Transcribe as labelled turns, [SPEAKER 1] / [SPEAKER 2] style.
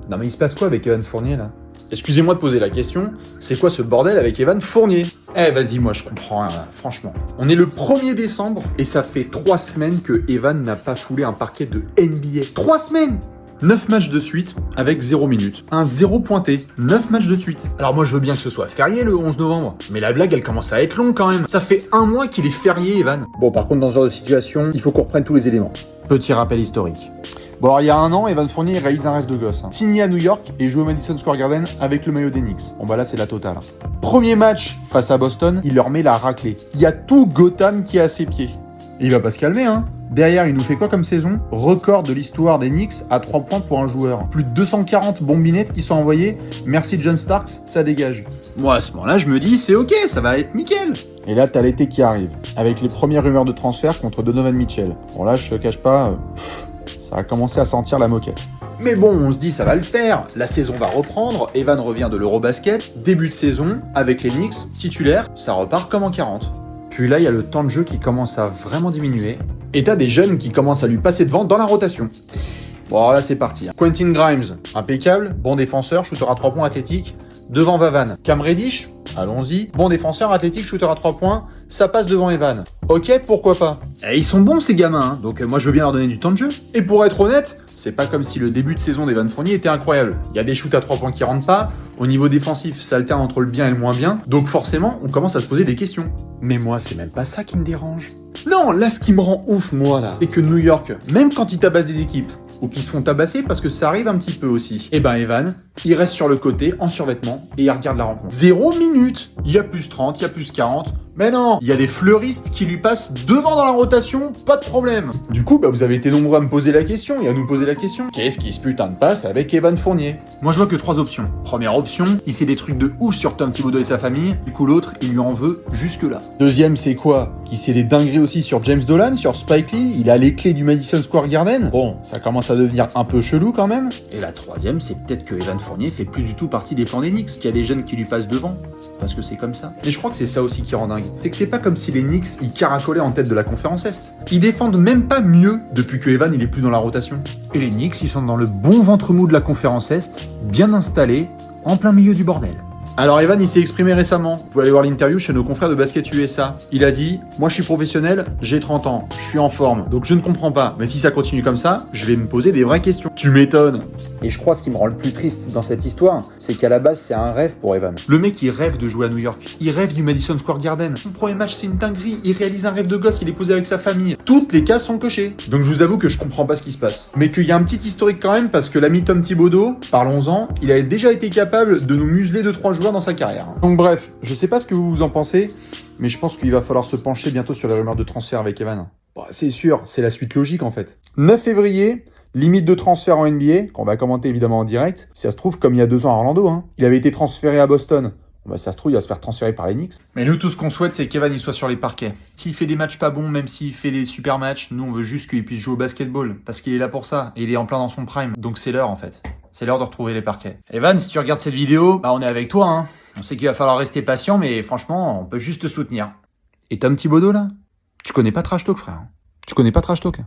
[SPEAKER 1] Non mais il se passe quoi avec Evan Fournier là? Excusez-moi de poser la question, c'est quoi ce bordel avec Evan Fournier? Eh vas-y, moi je comprends rien, franchement. On est le 1er décembre et ça fait 3 semaines que Evan n'a pas foulé un parquet de NBA. 3 semaines! 9 matchs de suite avec 0 minutes. Un 0 pointé, 9 matchs de suite. Alors moi je veux bien que ce soit férié le 11 novembre, mais la blague elle commence à être longue quand même. Ça fait 1 mois qu'il est férié, Evan. Bon, par contre dans ce genre de situation, il faut qu'on reprenne tous les éléments. Petit rappel historique. Bon alors il y a 1 an, Evan Fournier réalise un rêve de gosse. Signé à New York et joue au Madison Square Garden avec le maillot des Knicks. Bon bah là c'est la totale. Premier match face à Boston, il leur met la raclée. Il y a tout Gotham qui est à ses pieds. Et il va pas se calmer hein. Derrière, il nous fait quoi comme saison? Record de l'histoire des Knicks à 3 points pour un joueur. Plus de 240 bombinettes qui sont envoyées. Merci John Starks, ça dégage. Moi, à ce moment-là, je me dis, c'est ok, ça va être nickel. Et là, t'as l'été qui arrive, avec les premières rumeurs de transfert contre Donovan Mitchell. Bon là, je te cache pas, ça a commencé à sentir la moquette. Mais bon, on se dit, ça va le faire. La saison va reprendre, Evan revient de l'Eurobasket, début de saison, avec les Knicks, titulaire, ça repart comme en 40. Puis là, il y a le temps de jeu qui commence à vraiment diminuer. Et t'as des jeunes qui commencent à lui passer devant dans la rotation. Bon, alors là, c'est parti. Quentin Grimes, impeccable, bon défenseur, shooter à 3 points athlétique. Devant Vavan. Cam Reddish, allons-y. Bon défenseur, athlétique, shooter à 3 points. Ça passe devant Evan. Ok, pourquoi pas. Et ils sont bons ces gamins, hein, donc moi je veux bien leur donner du temps de jeu. Et pour être honnête, c'est pas comme si le début de saison d'Evan Fournier était incroyable. Il y a des shoots à 3 points qui rentrent pas. Au niveau défensif, ça alterne entre le bien et le moins bien. Donc forcément, on commence à se poser des questions. Mais moi, c'est même pas ça qui me dérange. Non, là, ce qui me rend ouf, moi, là, c'est que New York, même quand ils tabassent des équipes, ou qu'ils se font tabasser parce que ça arrive un petit peu aussi. Et ben Evan, il reste sur le côté en survêtement et il regarde la rencontre. 0 minutes. Il y a plus 30, il y a plus 40. Mais non, il y a des fleuristes qui lui passent devant dans la rotation, pas de problème. Du coup, vous avez été nombreux à me poser la question et à nous poser la question. Qu'est-ce qui se putain de passe avec Evan Fournier? Moi, je vois que 3 options. Première option, il sait des trucs de ouf sur Tom Thibodeau et sa famille. Du coup, l'autre, il lui en veut jusque-là. Deuxième, c'est quoi? Qu'il sait des dingueries aussi sur James Dolan, sur Spike Lee. Il a les clés du Madison Square Garden. Bon, ça commence à devenir un peu chelou quand même. Et la troisième, c'est peut-être que Evan Fournier fait plus du tout partie des plans des Knicks, qu'il y a des jeunes qui lui passent devant. Parce que c'est comme ça. Et je crois que c'est ça aussi qui rend dingue. C'est que c'est pas comme si les Knicks, ils caracolaient en tête de la conférence Est. Ils défendent même pas mieux depuis que Evan, il est plus dans la rotation. Et les Knicks, ils sont dans le bon ventre mou de la conférence Est, bien installés, en plein milieu du bordel. Alors Evan, il s'est exprimé récemment. Vous pouvez aller voir l'interview chez nos confrères de Basket USA. Il a dit « Moi, je suis professionnel, j'ai 30 ans, je suis en forme, donc je ne comprends pas. Mais si ça continue comme ça, je vais me poser des vraies questions. » Tu m'étonnes. Et je crois ce qui me rend le plus triste dans cette histoire, c'est qu'à la base, c'est un rêve pour Evan. Le mec, il rêve de jouer à New York. Il rêve du Madison Square Garden. Son premier match, c'est une dinguerie. Il réalise un rêve de gosse, il est posé avec sa famille. Toutes les cases sont cochées. Donc je vous avoue que je comprends pas ce qui se passe. Mais qu'il y a un petit historique quand même, parce que l'ami Tom Thibodeau, parlons-en, il a déjà été capable de nous museler 2-3 joueurs dans sa carrière. Donc bref, je sais pas ce que vous en pensez, mais je pense qu'il va falloir se pencher bientôt sur la rumeur de transfert avec Evan. Bon, c'est sûr, c'est la suite logique en fait. 9 février, limite de transfert en NBA, qu'on va commenter évidemment en direct. Si ça se trouve, comme il y a 2 ans à Orlando, hein. Il avait été transféré à Boston. Bon, ça se trouve, il va se faire transférer par les Knicks. Mais nous, tout ce qu'on souhaite, c'est qu'Evan il soit sur les parquets. S'il fait des matchs pas bons, même s'il fait des super matchs, nous on veut juste qu'il puisse jouer au basketball. Parce qu'il est là pour ça, et il est en plein dans son prime. Donc c'est l'heure en fait. C'est l'heure de retrouver les parquets. Evan, si tu regardes cette vidéo, on est avec toi, hein. On sait qu'il va falloir rester patient, mais franchement, on peut juste te soutenir. Et Tom Thibodeau, là? Tu connais pas Trash Talk, frère. Tu connais pas Trash Talk.